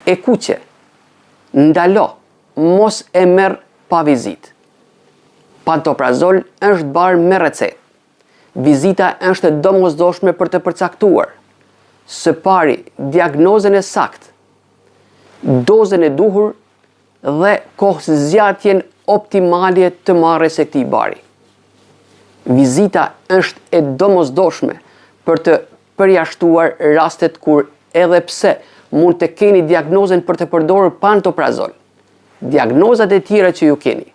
E kuqe, ndalo, mos e merr pa vizitë. Pantoprazol është barë me recetë. Vizita është e domosdoshme për të përcaktuar së pari diagnozën e saktë, dozën e duhur dhe kohëzgjatjen optimale të marrjes së këtij bari. Vizita është e domosdoshme për të përjashtuar rastet kur edhe pse mund të keni diagnozën për të përdorur pantoprazol. Diagnozat e tjera që ju keni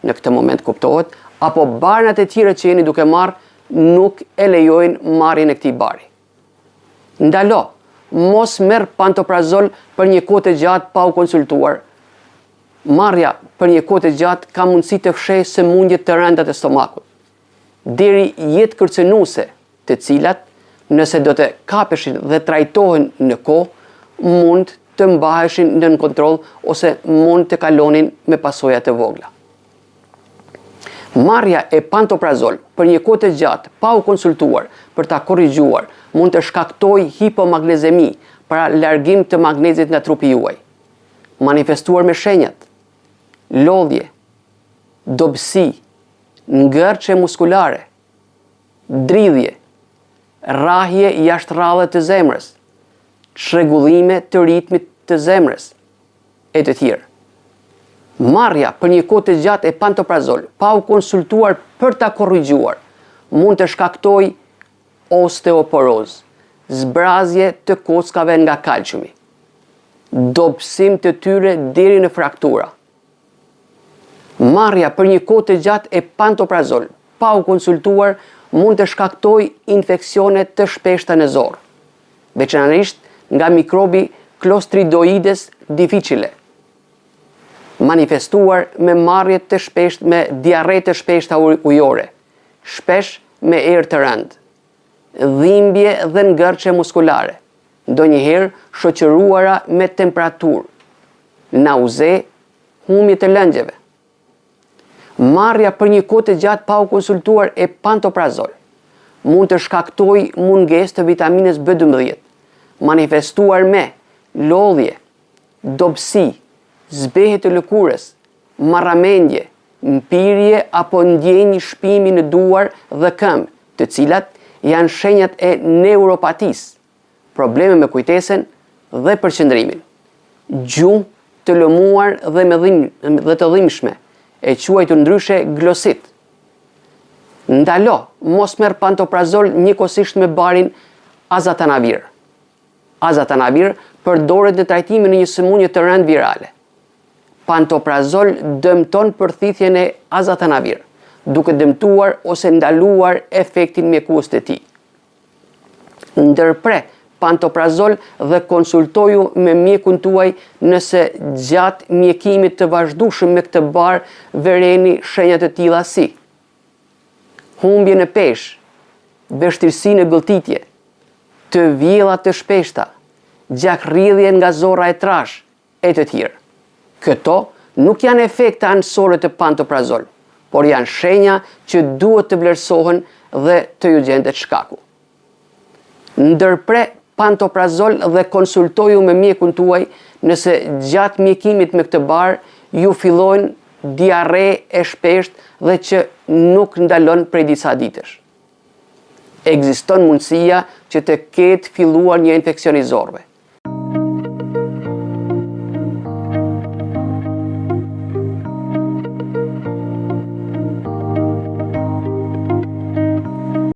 në këtë moment kuptohet, apo barnat e tjera që jeni duke marrë nuk e lejojnë marrjen e këtij bari. Ndalo, mos merr pantoprazol për një kohë të gjatë pa u konsultuar. Marrja për një kohë të gjatë ka mundësi të fshehë sëmundje të rënda të stomakut, deri jetë kërcënuese, të cilat, nëse do të kapeshin dhe trajtohen në kohë, mund të mbaheshin nën kontroll ose mund të kalonin me pasoja të vogla. Marrja e pantoprazol për një kohë të gjatë pa u konsultuar për ta korrigjuar mund të shkaktojë hipomagnezemi, pra largim të magnezit nga trupi juaj, manifestuar me shenjat lodhje, dobësi, ngërçe muskulare, dridhje, rrahje jashtë rrallë të zemrës, çrregullime të ritmit të zemrës e të tjerë. Marrja për një kohë të gjatë e pantoprazol pa u konsultuar për ta korrigjuar mund të shkaktojë osteoporozë, zbrazje të kockave nga kalciumi, dobësim të tyre deri në fraktura. Marrja për një kohë të gjatë e pantoprazol pa u konsultuar mund të shkaktojë infeksione të shpeshta në zorë, veçanërisht nga mikrobi Clostridoides difficile, manifestuar me marrje të shpeshtë me diarre të shpeshta ujore, shpesh me erë të rëndë, dhimbje dhe ngërçe muskulare, ndonjëherë shoqëruara me temperaturë, nauze, humje të lëngjeve. Marrja për një kohë të gjatë pa u konsultuar e pantoprazol mund të shkaktojë mungesë të vitaminës B12, manifestuar me lodhje, dobësi, zbehje të lëkurës, marramendje, mpirje apo ndjenjë shpimi në duar dhe këmbë, të cilat janë shenjat e neuropatisë, probleme me kujtesën dhe përqendrimin, gjuhë të lëmuar dhe të dhimbshme, e quajtur ndryshe glosit. Ndalo, mos merr pantoprazol njëkohësisht me barin azatanavir. Azatanavir përdoret në trajtimin e një sëmundje të rëndë virale. Pantoprazol dëmton përthithjen e azatanavir, duke dëmtuar ose ndaluar efektin mjekues të tij. Ndërpre pantoprazol dhe konsultoju me mjekun tuaj nëse gjatë mjekimit të vazhdueshëm me këtë bar vereni shenja të tilla si humbje në peshë, vështirësi në gëlltitje, të vjella të shpeshta, gjakrridhje nga zorra e trash e të tjerë. Këto nuk janë efekte anësore të pantoprazol, por janë shenja që duhet të vlerësohen dhe të ju gjendet shkaku. Ndërpre pantoprazol dhe konsultoju me mjekun tuaj nëse gjatë mjekimit me këtë bar ju fillojnë diarre e shpeshtë dhe që nuk ndalon prej disa ditësh. Ekziston mundësia që të ketë filluar një infeksion i zorëve.